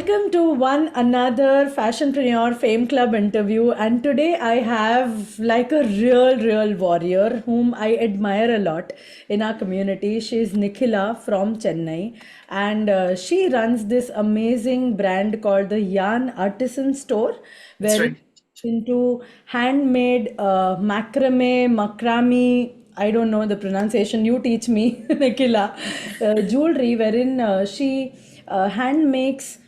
Welcome to one another Fashionpreneur Fame Club interview. And today I have like a real warrior whom I admire a lot in our community. She's Nikhila from Chennai, and she runs this amazing brand called the Yarn Artisan Store, That's where right. it's into handmade macramé. I don't know the pronunciation. You teach me, Nikhila. Jewelry, wherein she hand makes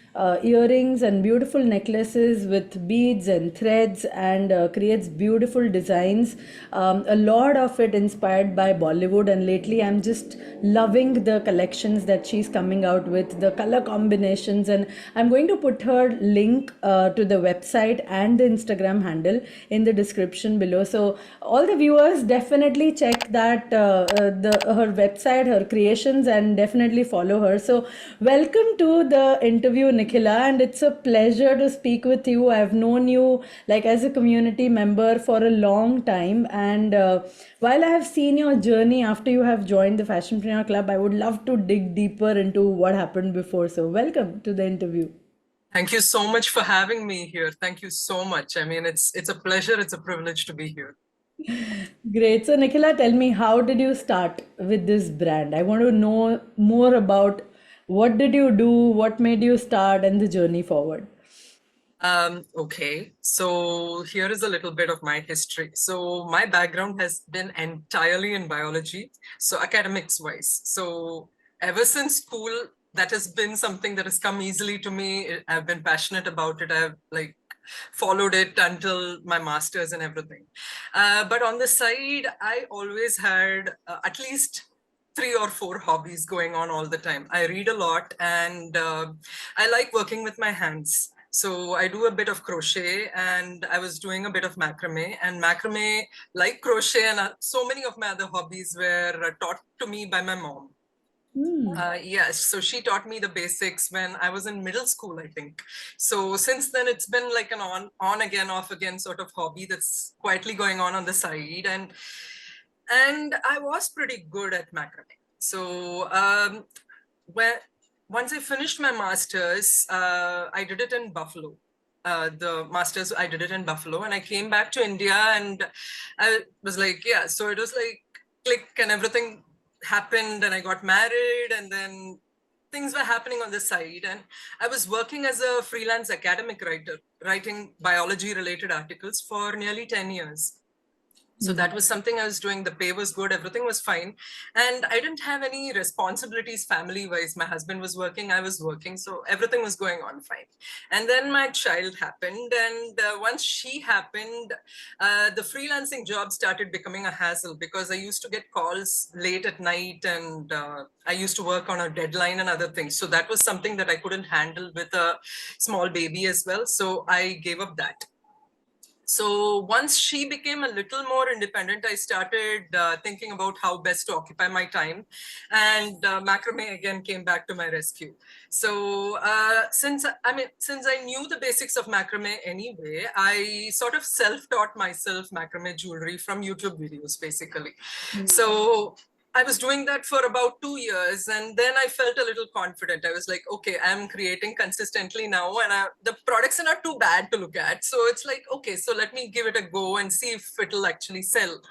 earrings and beautiful necklaces with beads and threads, and creates beautiful designs. A lot of it inspired by Bollywood, and lately I'm just loving the collections that she's coming out with, the color combinations. And I'm going to put her link to the website and the Instagram handle in the description below. So all the viewers definitely check that the her website, her creations, and definitely follow her. So welcome to the interview, Nikhila, and it's a pleasure to speak with you. I've known you like as a community member for a long time, and while I have seen your journey after you have joined the Fashionpreneur Club, I would love to dig deeper into what happened before. So welcome to the interview. Thank you so much for having me here. Thank you so much. I mean, it's a pleasure, it's a privilege to be here. Great. So, Nikhila, tell me, how did you start with this brand? I want to know more about what did you do, what made you start, and the journey forward. Okay, so here is a little bit of my history. So my background has been entirely in biology, so academics wise. So ever since school, that has been something that has come easily to me. I've been passionate about it. I've like followed it until my master's and everything. But on the side, I always had at least 3 or 4 hobbies going on all the time. I read a lot, and I like working with my hands. So I do a bit of crochet, and I was doing a bit of macrame. And macrame, like crochet and so many of my other hobbies, were taught to me by my mom. Yes, so she taught me the basics when I was in middle school, I think. So since then, it's been like an on again, off again sort of hobby that's quietly going on the side, and I was pretty good at macrame. So when once I finished my masters, I did it in Buffalo. The masters, I did it in Buffalo, and I came back to India, and I was like, yeah. So it was like click, and everything happened, and I got married, and then things were happening on the side, and I was working as a freelance academic writer, writing biology related articles for nearly 10 years. So that was something I was doing. The pay was good, everything was fine. And I didn't have any responsibilities family wise. My husband was working, I was working. So everything was going on fine. And then my child happened. And once she happened, the freelancing job started becoming a hassle because I used to get calls late at night, and I used to work on a deadline and other things. So that was something that I couldn't handle with a small baby as well. So I gave up that. So once she became a little more independent, I started thinking about how best to occupy my time, and macrame again came back to my rescue. So since I knew the basics of macrame anyway, I sort of self-taught myself macrame jewelry from YouTube videos, basically. So I was doing that for about 2 years, and then I felt a little confident. I was like, okay, I'm creating consistently now, and the products are not too bad to look at. So it's like, okay, so let me give it a go and see if it'll actually sell.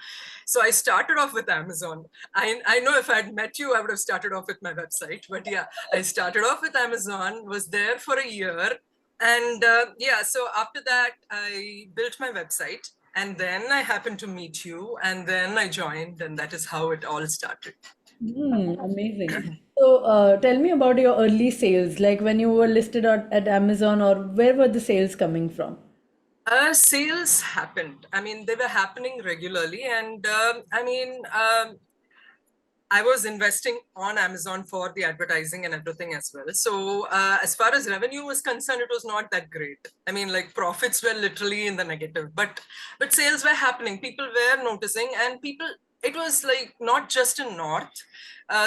So I started off with Amazon. I know if I'd met you, I would have started off with my website. But yeah, I started off with Amazon, was there for a year. And yeah, so after that, I built my website. And then I happened to meet you, and then I joined, and that is how it all started. Amazing. So, tell me about your early sales, like when you were listed at Amazon, or where were the sales coming from? Sales happened. I mean, they were happening regularly, and I was investing on Amazon for the advertising and everything as well. So as far as revenue was concerned, it was not that great. I mean, like profits were literally in the negative, but sales were happening. People were noticing, and people. It was like not just in North.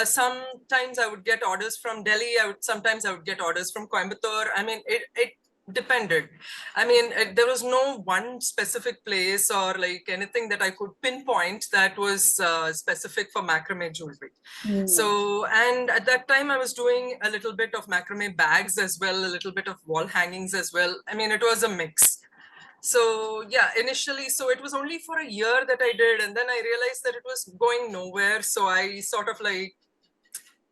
Sometimes I would get orders from Delhi. Sometimes I would get orders from Coimbatore. I mean, it depended. I mean, there was no one specific place or like anything that I could pinpoint that was specific for macrame jewelry. So, and at that time I was doing a little bit of macrame bags as well, a little bit of wall hangings as well. I mean, it was a mix. So yeah, initially, so it was only for a year that I did, and then I realized that it was going nowhere. So I sort of like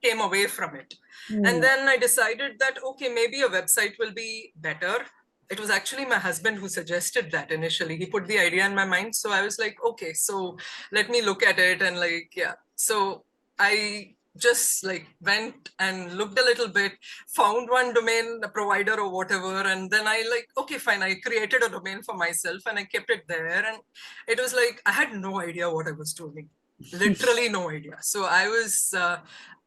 came away from it. And then I decided that, okay, maybe a website will be better. It was actually my husband who suggested that initially. He put the idea in my mind. So I was like, okay, so let me look at it. And like, yeah. So I just like went and looked a little bit, found one domain provider or whatever. And then I like, okay, fine. I created a domain for myself and I kept it there. And it was like, I had no idea what I was doing. Literally no idea. So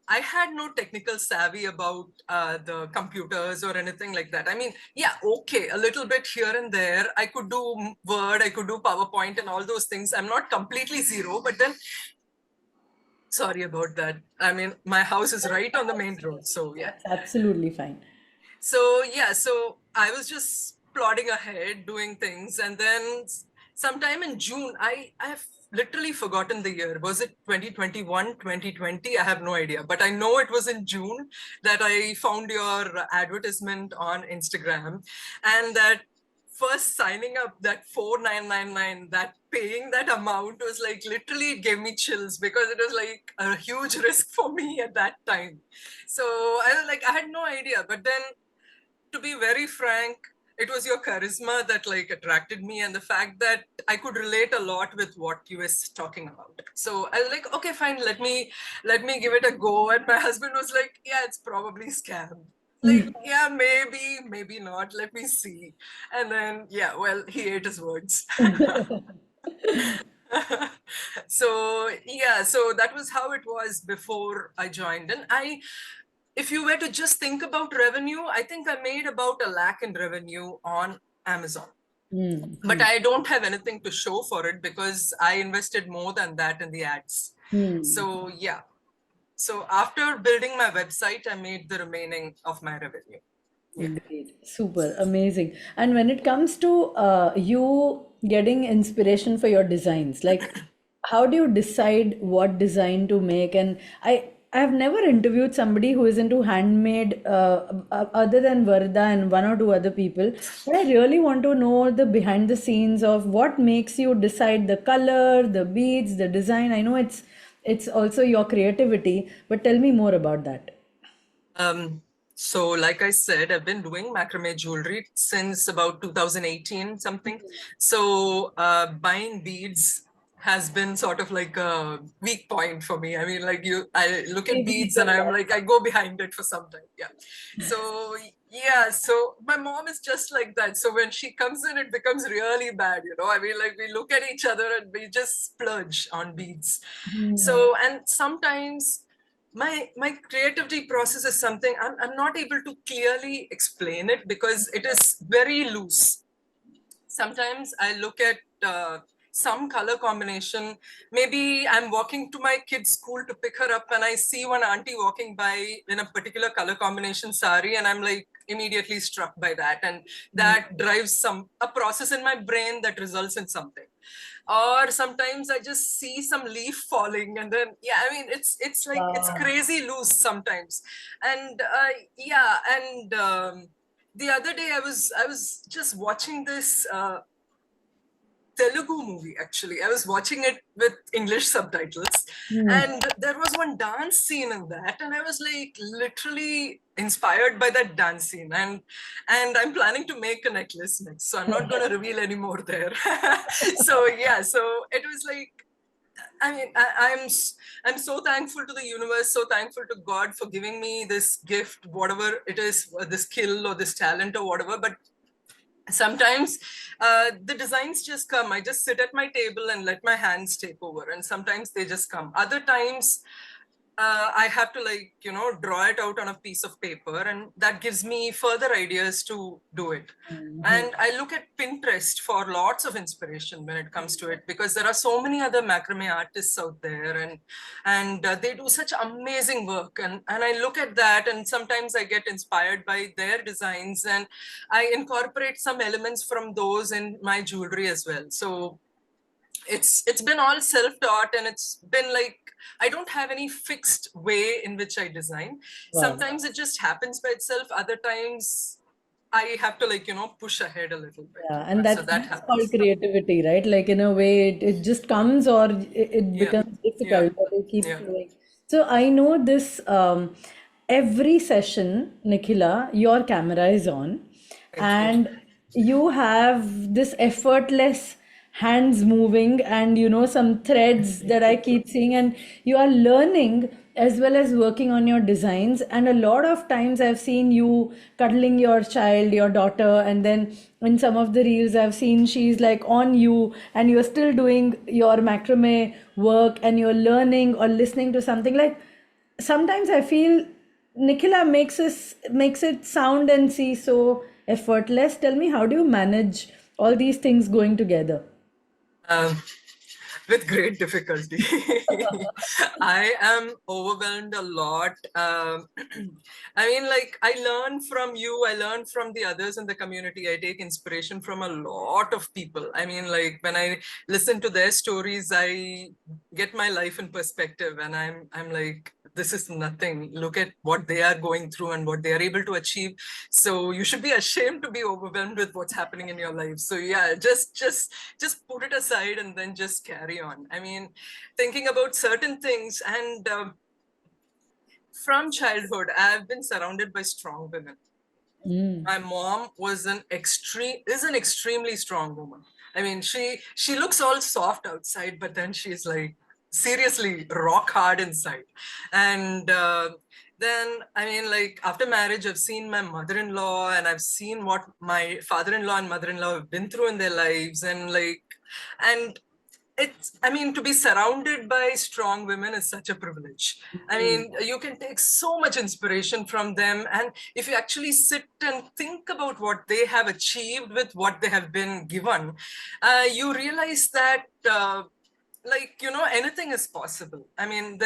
I had no technical savvy about the computers or anything like that. I mean, yeah, okay, a little bit here and there. I could do Word, I could do PowerPoint and all those things. I'm not completely zero, but then, sorry about that. I mean, my house is right on the main road. So yeah. That's absolutely fine. So yeah, so I was just plodding ahead, doing things, and then sometime in June, I have literally forgotten the year. Was it 2021, 2020? I have no idea, but I know it was in June that I found your advertisement on Instagram, and that first signing up, that 4999, that paying that amount was like literally, it gave me chills because it was like a huge risk for me at that time. So I was like, I had no idea, but then, to be very frank, it was your charisma that like attracted me, and the fact that I could relate a lot with what you were talking about. So I was like, okay, fine, let me give it a go. And my husband was like, yeah, it's probably scam. Like, yeah, maybe not. Let me see. And then, yeah, well, he ate his words. So yeah, so that was how it was before I joined. And if you were to just think about revenue, I think I made about 1 lakh in revenue on Amazon. But I don't have anything to show for it because I invested more than that in the ads. So yeah. So after building my website, I made the remaining of my revenue. Yeah. Great, super, amazing. And when it comes to you getting inspiration for your designs, like how do you decide what design to make? And I have never interviewed somebody who is into handmade other than Varda and one or two other people. But I really want to know the behind the scenes of what makes you decide the color, the beads, the design. I know it's also your creativity, but tell me more about that. So like I said, I've been doing macrame jewelry since about 2018 something. So buying beads has been sort of like a weak point for me. I mean, like I look at Maybe beads because and I'm like, I go behind it for some time. Yeah. So yeah, so my mom is just like that. So when she comes in, it becomes really bad, you know. I mean, like we look at each other and we just splurge on beads. So, and sometimes my creativity process is something I'm not able to clearly explain it because it is very loose. Sometimes I look at some color combination. Maybe I'm walking to my kid's school to pick her up and I see one auntie walking by in a particular color combination sari, and I'm like immediately struck by that, and that drives a process in my brain that results in something. Or sometimes I just see some leaf falling, and then yeah, I mean it's like it's Wow. crazy loose sometimes. And yeah, and the other day I was just watching this Telugu movie. Actually, I was watching it with English subtitles, and there was one dance scene in that, and I was like literally inspired by that dance scene, and I'm planning to make a necklace next, so I'm not going to reveal any more there. So yeah, so it was like, I mean, I'm so thankful to the universe, so thankful to God for giving me this gift, whatever it is, this skill or this talent or whatever. But sometimes the designs just come. I just sit at my table and let my hands take over, and sometimes they just come. Other times I have to like, draw it out on a piece of paper, and that gives me further ideas to do it. And I look at Pinterest for lots of inspiration when it comes to it, because there are so many other macrame artists out there, and they do such amazing work. And I look at that, and sometimes I get inspired by their designs, and I incorporate some elements from those in my jewelry as well. So it's been all self-taught, and it's been like I don't have any fixed way in which I design. Wow. Sometimes it just happens by itself, other times I have to like push ahead a little bit. Yeah, and So that that's called happens. creativity, right? Like in a way, it just comes, or it Yeah, becomes yeah, difficult, but it keeps yeah, flowing. So I know this, every session, Nikhila, your camera is on, thank you. and you have this effortless hands moving, and some threads that I keep seeing, and you are learning as well as working on your designs. And a lot of times I've seen you cuddling your child, your daughter, and then in some of the reels I've seen she's like on you, and you're still doing your macrame work, and you're learning or listening to something. Like sometimes I feel Nikhila makes it sound and see so effortless. Tell me, how do you manage all these things going together? um, with great difficulty. I am overwhelmed a lot. I mean, like, I learn from you, I learn from the others in the community. I take inspiration from a lot of people. I mean, like, when I listen to their stories, I get my life in perspective, and I'm like, this is nothing. Look at what they are going through and what they are able to achieve. So you should be ashamed to be overwhelmed with what's happening in your life. So yeah, just put it aside and then just carry on. I mean, thinking about certain things, and from childhood I've been surrounded by strong women. My mom is an extremely strong woman. I mean, she looks all soft outside, but then she's like seriously rock hard inside. And then, I mean, like, after marriage, I've seen my mother-in-law, and I've seen what my father-in-law and mother-in-law have been through in their lives, and like, and I mean, to be surrounded by strong women is such a privilege. I mean, you can take so much inspiration from them. And if you actually sit and think about what they have achieved with what they have been given, you realize that like, anything is possible. I mean,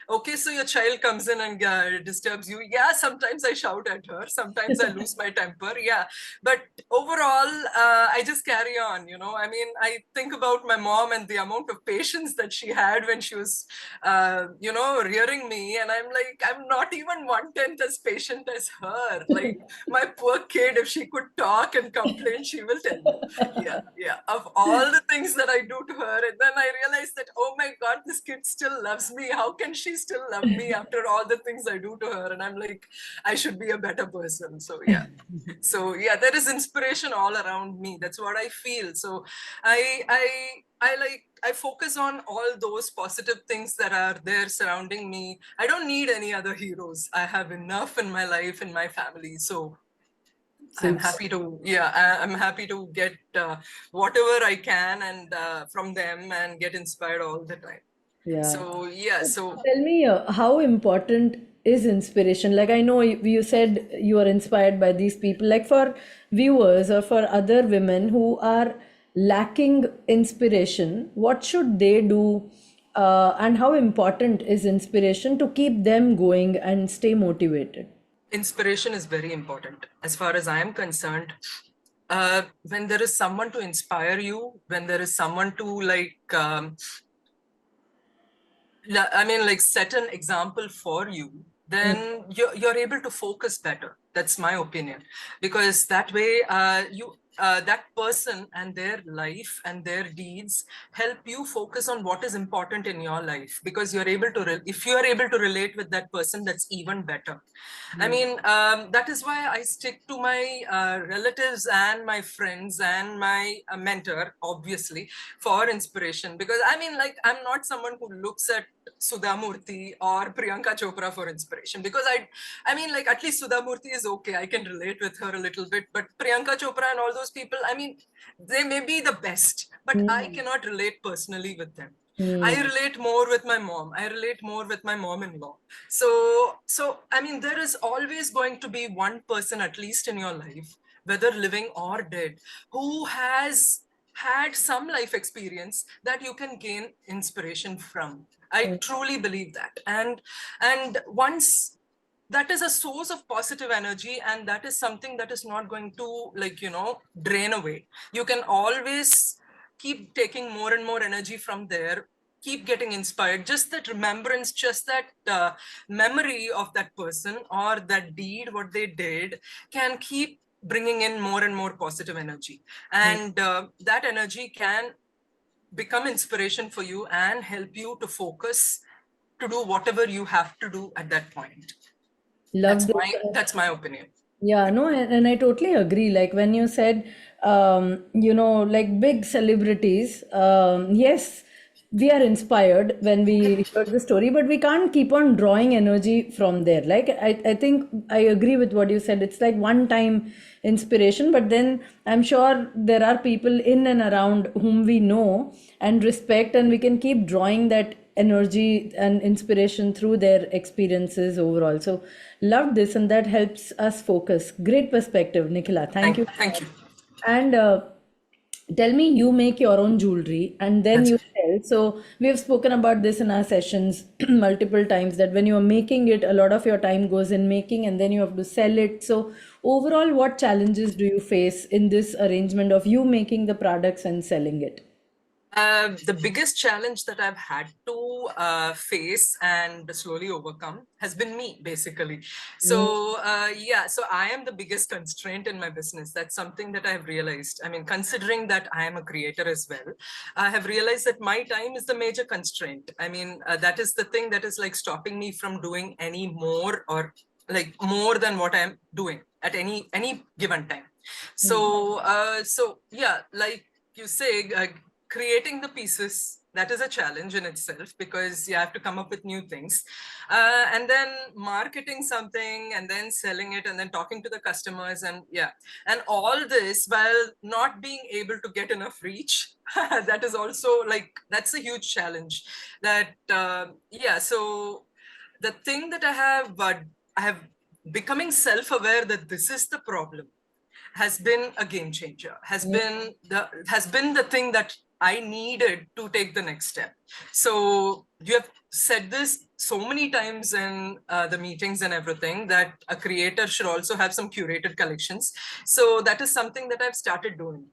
okay, so your child comes in and disturbs you. Yeah, sometimes I shout at her, sometimes I lose my temper. Yeah, but overall, I just carry on. I mean, I think about my mom and the amount of patience that she had when she was rearing me, and I'm like, I'm not even 1/10 as patient as her. Like, my poor kid, if she could talk and complain, she will tell you. Yeah, yeah, of all the things that I do to her. And then I realized that, oh my God, this kid still loves me. How can she still love me after all the things I do to her? And I'm like, I should be a better person. So yeah. So yeah, there is inspiration all around me. That's what I feel. So I focus on all those positive things that are there surrounding me. I don't need any other heroes. I have enough in my life, in my family. So I'm Super. happy to, yeah, I'm happy to get whatever I can, and from them, and get inspired all the time. Yeah. So yeah, so Tell me, how important is inspiration? Like, I know you said you are inspired by these people. Like, for viewers or for other women who are lacking inspiration, what should they do? And how important is inspiration to keep them going and stay motivated? inspiration is very important as far as I am concerned. When there is someone to inspire you, when there is someone to like, I mean, like, set an example for you, then you're able to focus better. That's my opinion, because that way, that person and their life and their deeds help you focus on what is important in your life, because you're able to, if you are able to relate with that person, that's even better. I mean, that is why I stick to my relatives and my friends and my mentor, obviously, for inspiration. Because I mean, like, I'm not someone who looks at Sudha Murthy or Priyanka Chopra for inspiration, because I mean, like, at least Sudha Murthy is okay. I can relate with her a little bit, but Priyanka Chopra and all those people, I mean, they may be the best, but I cannot relate personally with them. I relate more with my mom. I relate more with my mom-in-law. So I mean, there is always going to be one person, at least in your life, whether living or dead, who has had some life experience that you can gain inspiration from. I truly believe that. And once that is a source of positive energy, and that is something that is not going to, like, drain away. You can always keep taking more and more energy from there, keep getting inspired. Just that remembrance, just that memory of that person or that deed, what they did, can keep bringing in more and more positive energy. And that energy can become inspiration for you and help you to focus, to do whatever you have to do at that point. Love this. That's my opinion. Yeah, no, and I totally agree. Like when you said, like big celebrities, yes, we are inspired when we hear the story, but we can't keep on drawing energy from there. Like I think I agree with what you said. It's like one time inspiration, but then I'm sure there are people in and around whom we know and respect, and we can keep drawing that energy and inspiration through their experiences overall. So love this, and that helps us focus. Great perspective, Nikhila. Thank you so Thank much. you. And tell me, you make your own jewelry and then That's you sell. So we have spoken about this in our sessions multiple times, that when you are making it, a lot of your time goes in making and then you have to sell it. So overall, what challenges do you face in this arrangement of you making the products and selling it? The biggest challenge that I've had to face and slowly overcome has been me, basically. So, so I am the biggest constraint in my business. That's something that I've realized. I mean, considering that I am a creator as well, I have realized that my time is the major constraint. I mean, that is the thing that is like stopping me from doing any more, or like more than what I'm doing at any given time. So yeah, like you say, creating the pieces, that is a challenge in itself, because you have to come up with new things, and then marketing something and then selling it and then talking to the customers, and all this while not being able to get enough reach. That is also like, that's a huge challenge. So the thing that I have becoming self-aware that this is the problem has been a game changer, has been the thing that I needed to take the next step. So you have said this so many times in the meetings and everything, that a creator should also have some curated collections. So that is something that I've started doing.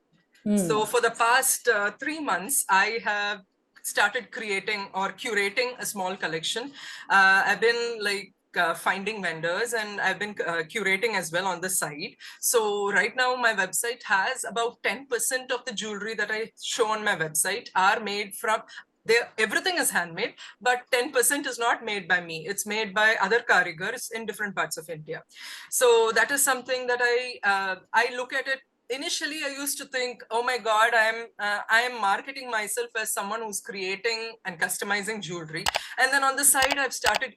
So for the past 3 months, I have started creating or curating a small collection. I've been like finding vendors, and I've been curating as well on the side. So right now my website has about 10% of the jewelry that I show on my website are made from there. Everything is handmade, but 10% is not made by me. It's made by other karigars in different parts of India. So that is something that I look at it. Initially, I used to think, oh my God, I am marketing myself as someone who's creating and customizing jewelry. And then on the side, I've started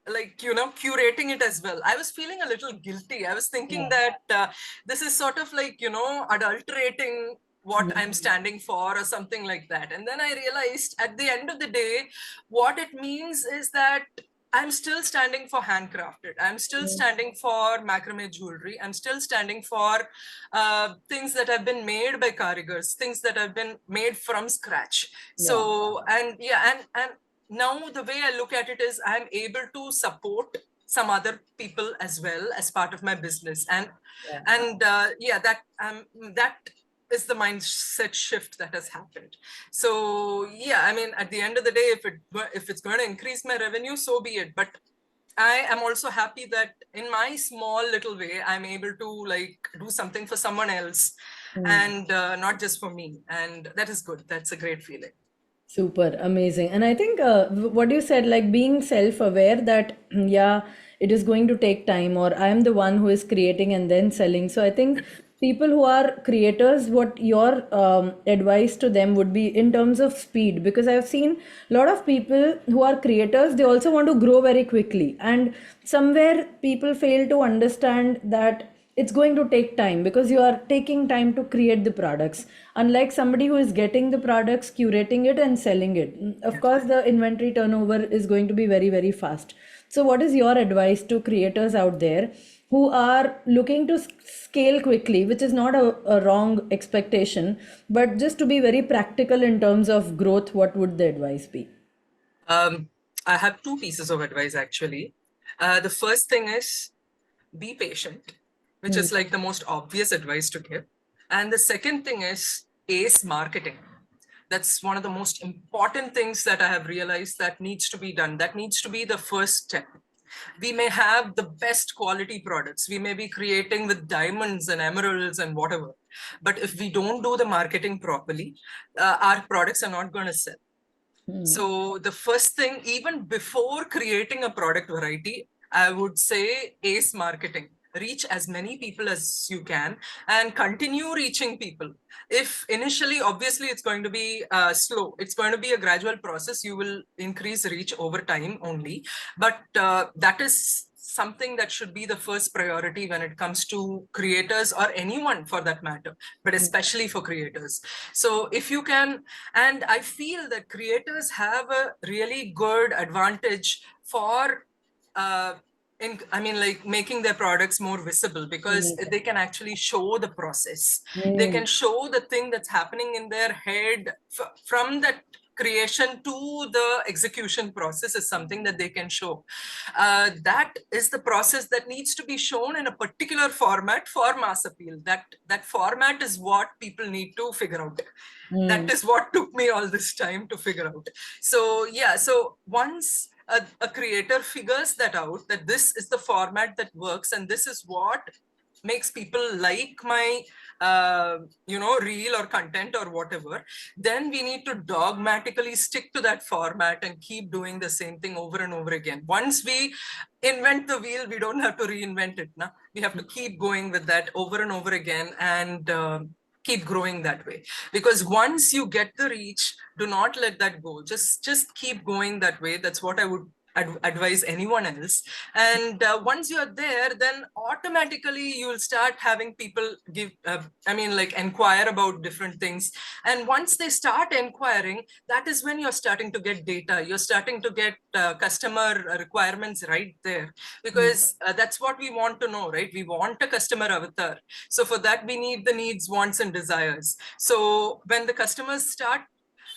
like, curating it as well. I was feeling a little guilty. I was thinking that this is sort of like, adulterating what I'm standing for or something like that. And then I realized at the end of the day, what it means is that I'm still standing for handcrafted. I'm still standing for macrame jewelry. I'm still standing for things that have been made by karigars, things that have been made from scratch. So, and now the way I look at it is I'm able to support some other people as well as part of my business. That is the mindset shift that has happened. So yeah, I mean, at the end of the day, if it's going to increase my revenue, so be it. But I am also happy that in my small little way, I'm able to like do something for someone else, and not just for me. And that is good. That's a great feeling. Super amazing. And I think what you said, like being self-aware that, yeah, it is going to take time, or I am the one who is creating and then selling. So I think people who are creators, what your advice to them would be in terms of speed, because I've seen a lot of people who are creators, they also want to grow very quickly. And somewhere people fail to understand that it's going to take time because you are taking time to create the products, unlike somebody who is getting the products, curating it and selling it. Of Yes. course the inventory turnover is going to be very very fast. So what is your advice to creators out there who are looking to scale quickly, which is not a wrong expectation, but just to be very practical in terms of growth, what would the advice be? Um, I have two pieces of advice actually. The first thing is be patient, which Hmm. is like the most obvious advice to give. And the second thing is ace marketing. That's one of the most important things that I have realized that needs to be done. That needs to be the first step. We may have the best quality products. We may be creating with diamonds and emeralds and whatever. But if we don't do the marketing properly, our products are not going to sell. So the first thing, even before creating a product variety, I would say ace marketing. Reach as many people as you can and continue reaching people. If initially, obviously, it's going to be slow. It's going to be a gradual process. You will increase reach over time only. But that is something that should be the first priority when it comes to creators or anyone for that matter, but especially for creators. So if you can, and I feel that creators have a really good advantage for I mean, like making their products more visible because they can actually show the process. They can show the thing that's happening in their head from that creation to the execution process is something that they can show. That is the process that needs to be shown in a particular format for mass appeal. That format is what people need to figure out. That is what took me all this time to figure out. So yeah, so once a creator figures that out, that this is the format that works and this is what makes people like my reel or content or whatever, then we need to dogmatically stick to that format and keep doing the same thing over and over again. Once we invent the wheel, we don't have to reinvent it. Now we have to keep going with that over and over again and keep growing that way. Because once you get the reach, do not let that go. Just keep going that way. That's what I would advise anyone else. And once you're there, then automatically you'll start having people give inquire about different things. And once they start inquiring, that is when you're starting to get data. You're starting to get customer requirements right there, because that's what we want to know, right? We want a customer avatar. So for that, we need the needs, wants, and desires. So when the customers start,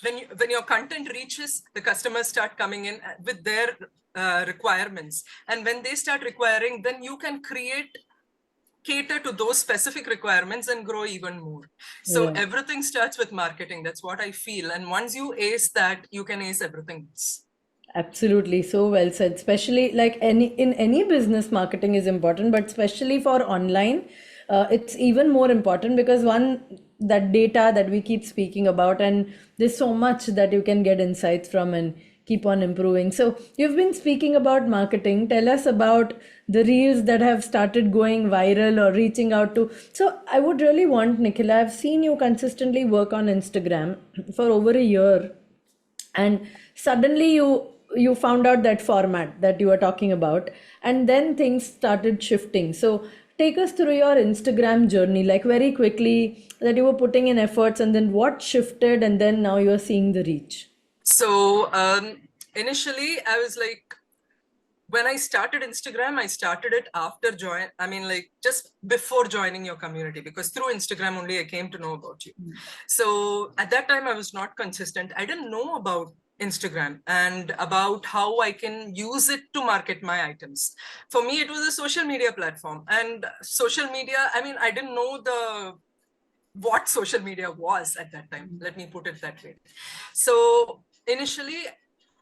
when your content reaches, the customers start coming in with their requirements. And when they start requiring, then you can cater to those specific requirements and grow even more. So Yeah. everything starts with marketing. That's what I feel. And once you ace that, you can ace everything else. Absolutely, so well said. Especially like any business, marketing is important, but especially for online, it's even more important because one, that data that we keep speaking about, and there's so much that you can get insights from and keep on improving. So you've been speaking about marketing. Tell us about the reels that have started going viral or reaching out to. So I would really want, Nikhila, I've seen you consistently work on Instagram for over a year, and suddenly you found out that format that you were talking about, and then things started shifting. So take us through your Instagram journey, like very quickly, that you were putting in efforts and then what shifted and then now you're seeing the reach. So initially, I was like, when I started Instagram, I started it after just before joining your community, because through Instagram only I came to know about you. So at that time, I was not consistent. I didn't know about Instagram and about how I can use it to market my items. For me, it was a social media platform, and social media, I mean, I didn't know what social media was at that time. Let me put it that way. So initially,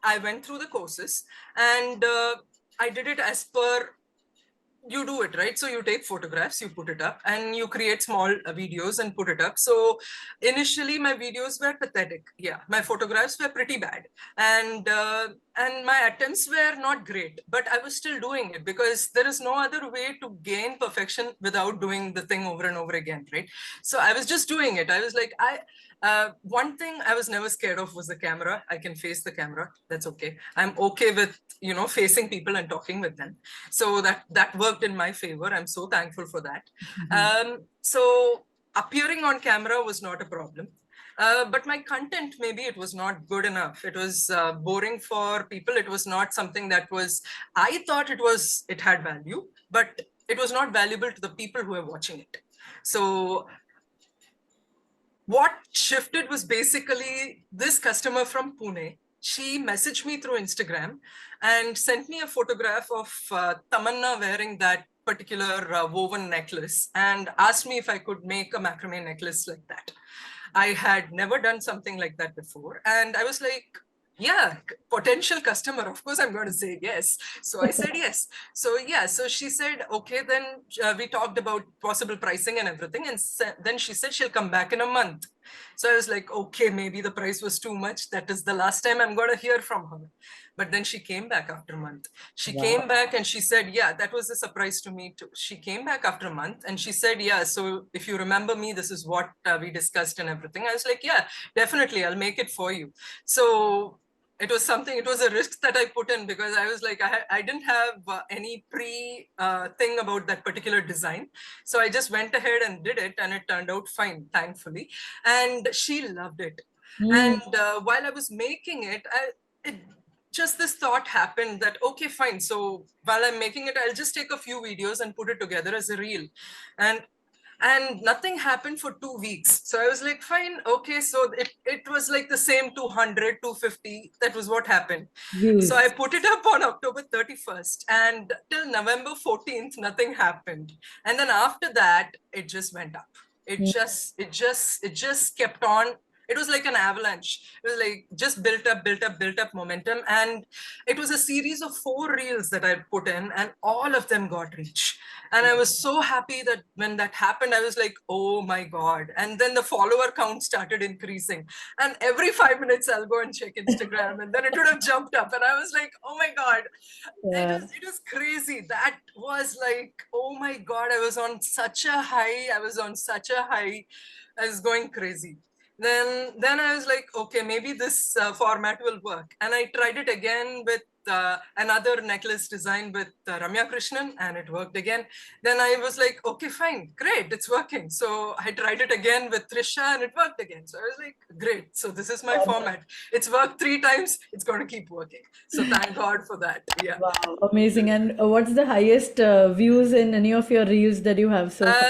I went through the courses, and I did it as per you do it, right? So you take photographs, you put it up, and you create small videos and put it up. So initially my videos were pathetic. Yeah, my photographs were pretty bad. And and my attempts were not great, but I was still doing it because there is no other way to gain perfection without doing the thing over and over again, right? So I was just doing it. I was like, one thing I was never scared of was the camera. I can face the camera. That's okay. I'm okay with, facing people and talking with them. So that worked in my favor. I'm so thankful for that. So appearing on camera was not a problem. But my content, maybe it was not good enough. It was boring for people. It was not something that was, I thought it had value, but it was not valuable to the people who were watching it. So what shifted was basically this customer from Pune. She messaged me through Instagram and sent me a photograph of Tamanna wearing that particular woven necklace and asked me if I could make a macrame necklace like that. I had never done something like that before. And I was like, yeah, potential customer, of course I'm going to say yes. So I said yes. So yeah, so she said, okay, then we talked about possible pricing and everything. And then she said she'll come back in a month. So I was like, okay, maybe the price was too much. That is the last time I'm going to hear from her. But then she came back after a month. She came back and she said, yeah, that was a surprise to me too. She came back after a month and she said, yeah, so if you remember me, this is what we discussed and everything. I was like, yeah, definitely, I'll make it for you. So it was a risk that I put in because I was like, I didn't have any thing about that particular design. So I just went ahead and did it and it turned out fine, thankfully. And she loved it. And while I was making it just this thought happened that, okay, fine. So while I'm making it, I'll just take a few videos and put it together as a reel. And nothing happened for 2 weeks. So I was like, fine, okay. So it was like the same 200, 250. That was what happened. Views. So I put it up on October 31st and till November 14th, nothing happened. And then after that, it just went up. It just kept on. It was like an avalanche. It was like just built up momentum. And it was a series of 4 reels that I put in and all of them got reach. And I was so happy that when that happened, I was like, oh my God. And then the follower count started increasing. And every 5 minutes I'll go and check Instagram and then it would have jumped up. And I was like, oh my God. Yeah. It was crazy. That was like, oh my God, I was on such a high. I was going crazy. Then I was like, okay, maybe this format will work. And I tried it again with another necklace design with Ramya Krishnan, and it worked again. Then I was like, okay, fine, great, it's working. So I tried it again with Trisha and it worked again. So I was like, great. So this is my format. It's worked 3 times. It's going to keep working. So thank God for that. Yeah. Wow, amazing. And what's the highest views in any of your reels that you have so far?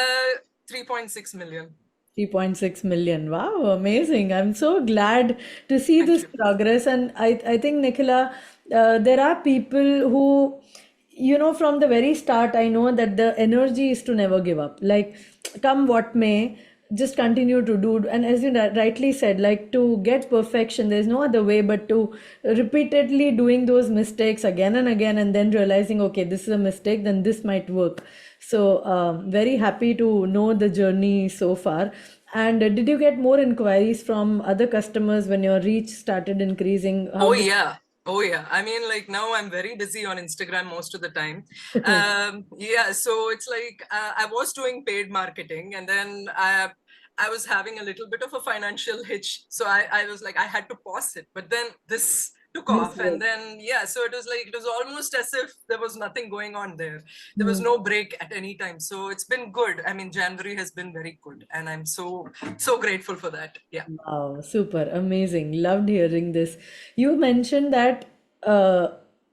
3.6 million. 3.6 million. Wow, amazing. I'm so glad to see Thank this you. progress. And I think, Nikhila, there are people who, from the very start, I know that the energy is to never give up. Like, come what may, just continue to do. And as you rightly said, like to get perfection, there's no other way but to repeatedly doing those mistakes again and again, and then realizing, okay, this is a mistake, then this might work. So, very happy to know the journey so far. And did you get more inquiries from other customers when your reach started increasing? How Oh did yeah. Oh yeah. I mean, like now I'm very busy on Instagram most of the time. Yeah. So it's like I was doing paid marketing, and then I was having a little bit of a financial hitch. So I was like I had to pause it. But then this took this off, and work? then yeah. So it was almost as if there was nothing going on there. There was no break at any time. So it's been good. I mean, January has been very good, and I'm so grateful for that. Yeah. Wow, super amazing. Loved hearing this. You mentioned that uh,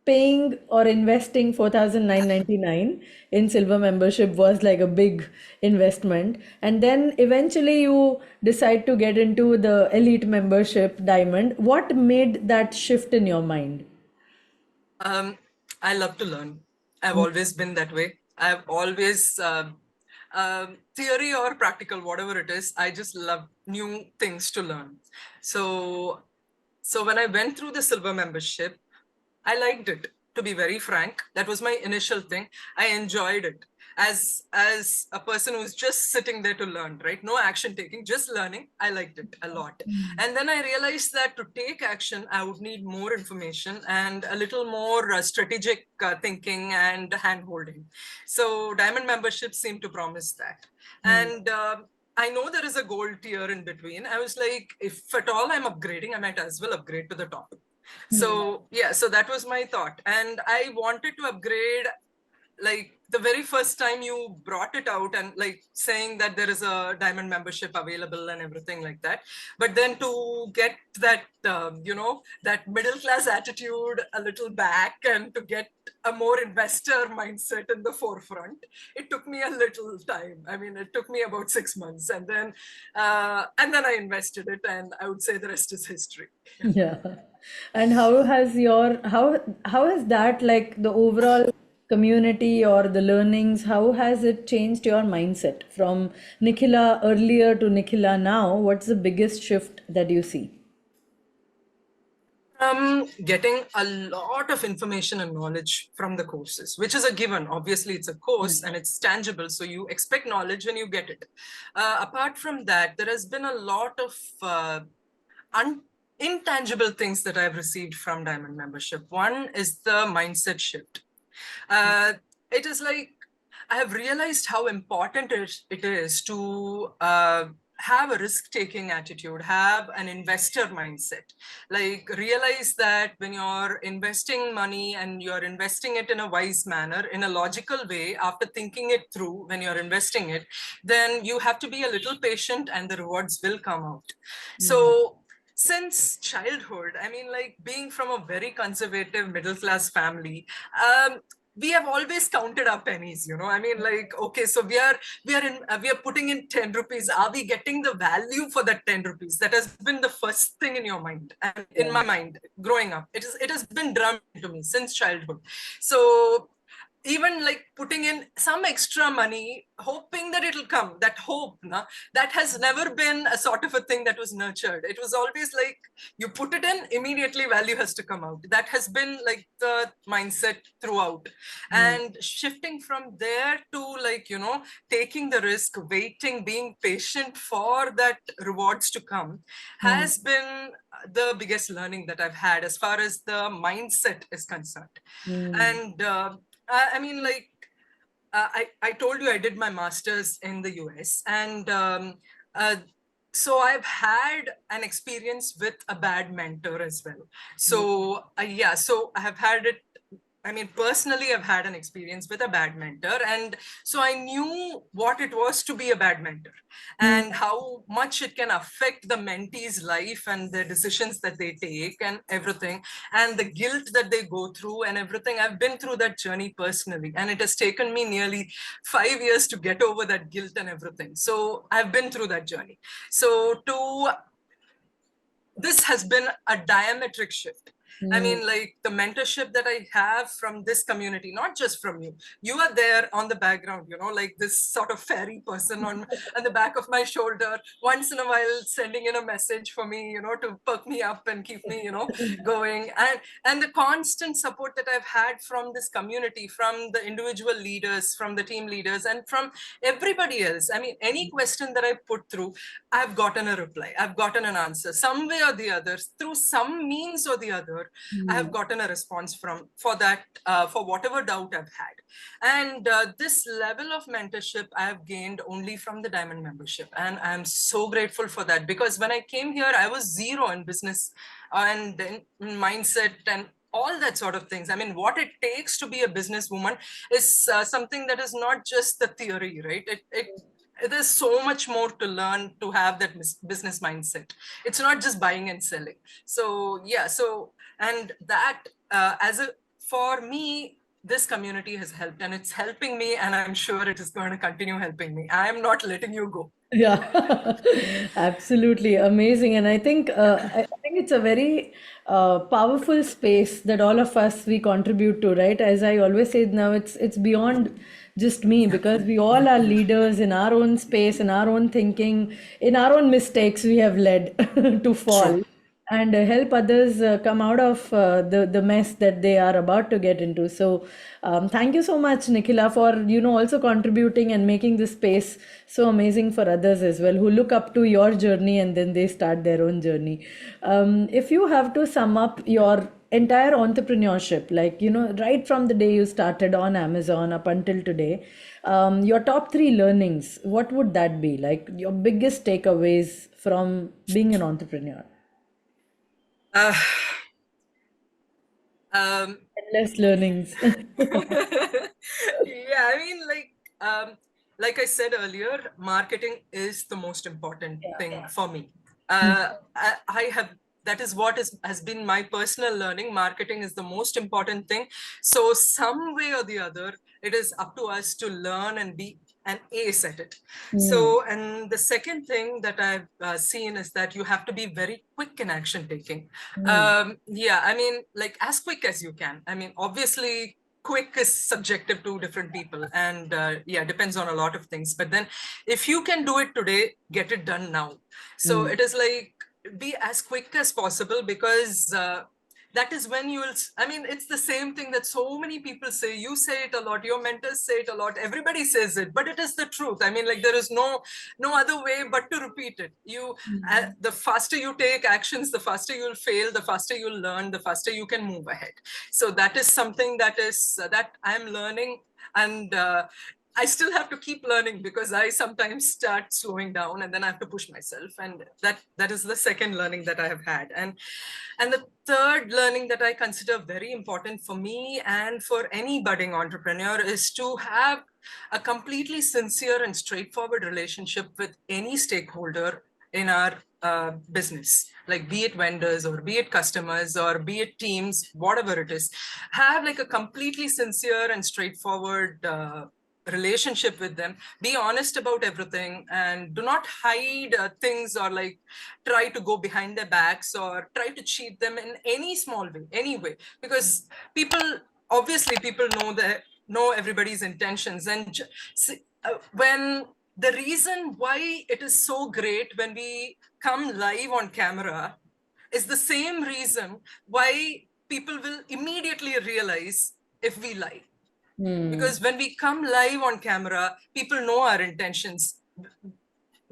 paying or investing 4,999 in silver membership was like a big investment. And then eventually you decide to get into the elite membership diamond. What made that shift in your mind? Um, I love to learn. I've always been that way. I've always, theory or practical, whatever it is, I just love new things to learn. So, so when I went through the silver membership, I liked it. To be very frank, that was my initial thing. I enjoyed it. as a person who's just sitting there to learn, right? No action taking, just learning. I liked it a lot. And then I realized that to take action, I would need more information and a little more strategic thinking and hand holding. So diamond memberships seem to promise that. And I know there is a gold tier in between. I was like, if at all I'm upgrading, I might as well upgrade to the top. So yeah, so that was my thought. And I wanted to upgrade, like the very first time you brought it out and like saying that there is a diamond membership available and everything like that. But then to get that, that middle class attitude a little back and to get a more investor mindset in the forefront, it took me a little time. I mean, it took me about 6 months, and then I invested it, and I would say the rest is history. Yeah. And how has that, like the overall community or the learnings, how has it changed your mindset from Nikhila earlier to Nikhila now? What's the biggest shift that you see? Getting a lot of information and knowledge from the courses, which is a given. Obviously, it's a course and it's tangible, so you expect knowledge when you get it. Apart from that, there has been a lot of intangible things that I've received from Diamond membership. One is the mindset shift. It is like I have realized how important it is to have a risk-taking attitude, have an investor mindset. Like realize that when you're investing money and you're investing it in a wise manner, in a logical way, after thinking it through when you're investing it, then you have to be a little patient and the rewards will come out. So since childhood, I mean, like being from a very conservative middle class family, we have always counted our pennies, I mean, like, okay, so we are putting in 10 rupees. Are we getting the value for that 10 rupees? That has been the first thing in your mind. And in my mind, growing up, it has been drummed into me since childhood. So even like putting in some extra money, hoping that it'll come, that hope, that has never been a sort of a thing that was nurtured. It was always like you put it in, immediately value has to come out. That has been like the mindset throughout. And shifting from there to like, taking the risk, waiting, being patient for that rewards to come has been the biggest learning that I've had as far as the mindset is concerned. And I mean, like, I told you I did my master's in the US, and so I've had an experience with a bad mentor as well. So yeah, so I have had it. I mean, personally, I've had an experience with a bad mentor, and so I knew what it was to be a bad mentor and how much it can affect the mentee's life and the decisions that they take and everything, and the guilt that they go through and everything. I've been through that journey personally, and it has taken me nearly 5 years to get over that guilt and everything. So I've been through that journey. So this has been a diametric shift. I mean, like the mentorship that I have from this community, not just from you. You are there on the background, like this sort of fairy person on the back of my shoulder, once in a while sending in a message for me, to perk me up and keep me, going. And the constant support that I've had from this community, from the individual leaders, from the team leaders, and from everybody else. I mean, any question that I put through, I've gotten a reply. I've gotten an answer some way or the other, through some means or the other. I have gotten a response for whatever doubt I've had. And this level of mentorship I have gained only from the Diamond membership. And I'm so grateful for that, because when I came here, I was zero in business and in mindset and all that sort of things. I mean, what it takes to be a businesswoman is something that is not just the theory, right? There's so much more to learn to have that business mindset. It's not just buying and selling. So yeah, and that for me, this community has helped, and it's helping me, and I'm sure it is going to continue helping me. I am not letting you go. Yeah, absolutely amazing. And I think it's a very powerful space that all of us we contribute to, right? As I always say now, it's beyond just me, because we all are leaders in our own space, in our own thinking, in our own mistakes we have led to fall. True. and help others come out of the mess that they are about to get into. So, thank you so much, Nikhila, for also contributing and making this space so amazing for others as well, who look up to your journey and then they start their own journey. If you have to sum up your entire entrepreneurship, like right from the day you started on Amazon up until today, your top three learnings, what would that be? Like your biggest takeaways from being an entrepreneur? Uh, um, Endless learnings. yeah, I mean, like I said earlier, marketing is the most important thing for me. I have that is what has been my personal learning. Marketing is the most important thing. So some way or the other, it is up to us to learn and be an ace at it. Mm, So, and the second thing that I've seen is that you have to be very quick in action taking. mm, Yeah, I mean, like as quick as you can. I mean, obviously, quick is subjective to different people, and yeah, depends on a lot of things. But then, if you can do it today, get it done now. So mm, it is like be as quick as possible, because that is when you will. I mean, it's the same thing that so many people say. You say it a lot, your mentors say it a lot, everybody says it, but it is the truth. I mean, like there is no other way but to repeat it. The faster you take actions, the faster you'll fail, the faster you'll learn, the faster you can move ahead. So that is something that I'm learning. And I still have to keep learning, because I sometimes start slowing down and then I have to push myself. And that is the second learning that I have had. And the third learning that I consider very important for me and for any budding entrepreneur is to have a completely sincere and straightforward relationship with any stakeholder in our business, like be it vendors or be it customers or be it teams, whatever it is. Have like a completely sincere and straightforward relationship with them. Be honest about everything and do not hide things, or like try to go behind their backs or try to cheat them in any small way, any way, because people know everybody's intentions. And when the reason why it is so great when we come live on camera is the same reason why people will immediately realize if we lie. mm, Because when we come live on camera, people know our intentions.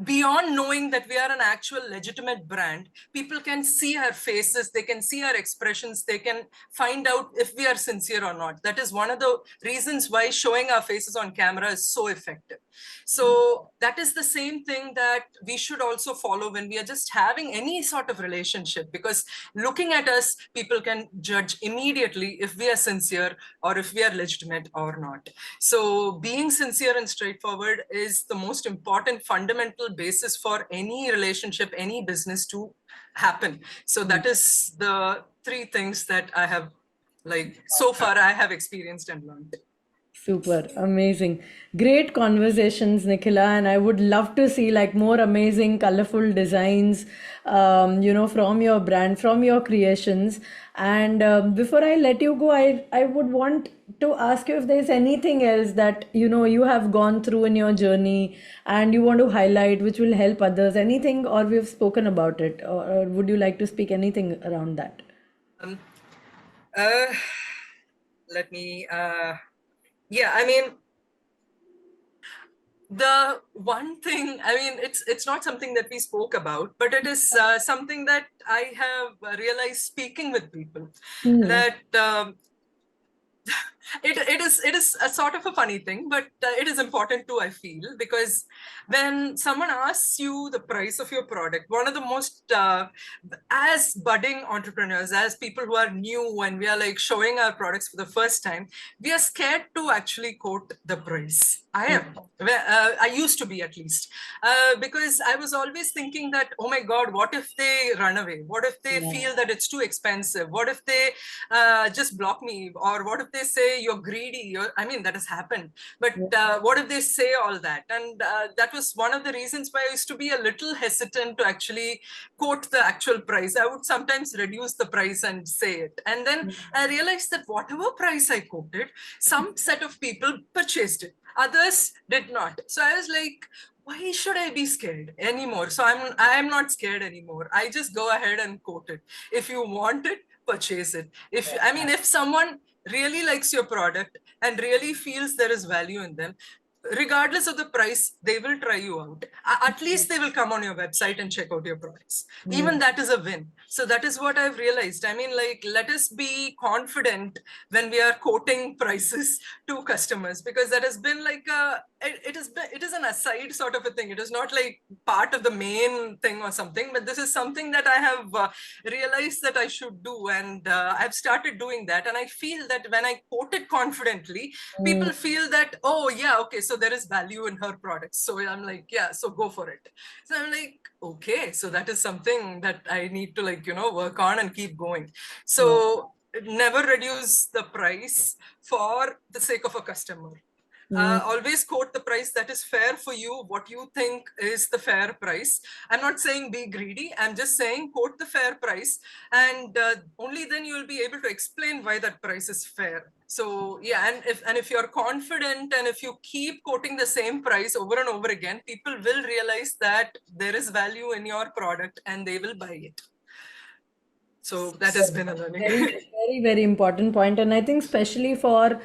Beyond knowing that we are an actual legitimate brand, people can see our faces, they can see our expressions, they can find out if we are sincere or not. That is one of the reasons why showing our faces on camera is so effective. So that is the same thing that we should also follow when we are just having any sort of relationship, because looking at us, people can judge immediately if we are sincere or if we are legitimate or not. So being sincere and straightforward is the most important fundamental basis for any relationship, any business to happen. So mm. that is the three things that I have, like so far I have experienced and learned. Super, amazing. Great conversations, Nikhila, and I would love to see like more amazing, colorful designs, from your brand, from your creations. And before I let you go, I would want to ask you if there's anything else that you have gone through in your journey and you want to highlight, which will help others. Anything, or we've spoken about it, or would you like to speak anything around that? Um, uh, Let me, yeah, I mean, the one thing, I mean, it's not something that we spoke about, but it is something that I have realized speaking with people, Hmm. that it is a sort of a funny thing, but it is important too, I feel, because when someone asks you the price of your product, one of the most as budding entrepreneurs, as people who are new, when we are like showing our products for the first time, we are scared to actually quote the price. I am. I used to be, at least, because I was always thinking that, oh my God, what if they run away? What if they Yeah. feel that it's too expensive? What if they just block me? Or what if they say you're greedy? I mean, that has happened. But Yeah. what if they say all that? And that was one of the reasons why I used to be a little hesitant to actually quote the actual price. I would sometimes reduce the price and say it. And then I realized that whatever price I quoted, some set of people purchased it. Other others did not. So I was like, why should I be scared anymore? So I'm not scared anymore. I just go ahead and quote it. If you want it, purchase it. If someone really likes your product and really feels there is value in them, regardless of the price, they will try you out. At least they will come on your website and check out your products. Even that is a win. So that is what I've realized. I mean, like, let us be confident when we are quoting prices to customers, because that has been like it is an aside sort of a thing. It is not like part of the main thing or something, but this is something that I have realized that I should do, and I've started doing that. And I feel that when I quote it confidently, people feel that, oh yeah, okay, so there is value in her products. So I'm like, yeah, so go for it. So I'm like, okay, so that is something that I need to, like, work on and keep going. So never reduce the price for the sake of a customer. Always quote the price that is fair for you, what you think is the fair price. I'm not saying be greedy. I'm just saying quote the fair price, and only then you will be able to explain why that price is fair. So yeah, and if you're confident, and if you keep quoting the same price over and over again, people will realize that there is value in your product and they will buy it. So that has been a learning. Very, very, very important point. And I think especially for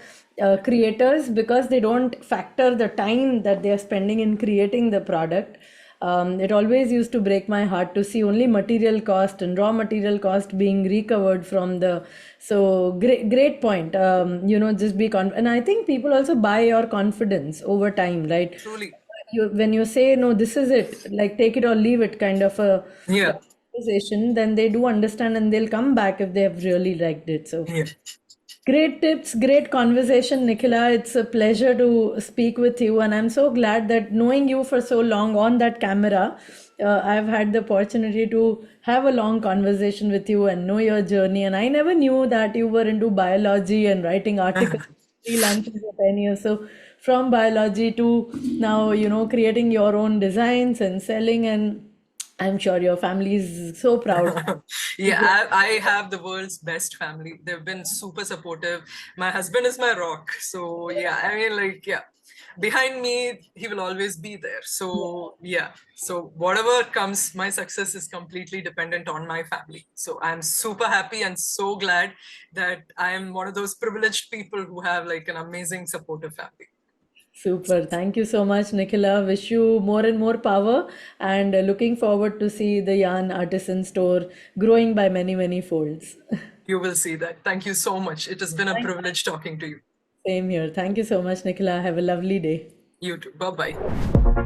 creators, because they don't factor the time that they are spending in creating the product. It always used to break my heart to see only material cost and raw material cost being recovered from the. So great point. Just be and I think people also buy your confidence over time, right? Truly. When you say no, this is it, like take it or leave it, kind of a Yeah. conversation, then they do understand and they'll come back if they have really liked it. So Yeah. great tips, great conversation, Nikhila. It's a pleasure to speak with you, and I'm so glad that knowing you for so long on that camera, I've had the opportunity to have a long conversation with you and know your journey. And I never knew that you were into biology and writing articles, freelancing for 10 years. So from biology to now, creating your own designs and selling, and I'm sure your family is so proud. Yeah, I have the world's best family. They've been super supportive. My husband is my rock. So yeah, I mean, like, yeah, behind me, he will always be there. So yeah, so whatever comes, my success is completely dependent on my family. So I'm super happy and so glad that I'm one of those privileged people who have like an amazing supportive family. Super. Thank you so much, Nikhila. Wish you more and more power, and looking forward to see the Yarn Artisan Store growing by many, many folds. You will see that. Thank you so much. It has been a privilege talking to you. Same here. Thank you so much, Nikhila. Have a lovely day. You too. Bye-bye.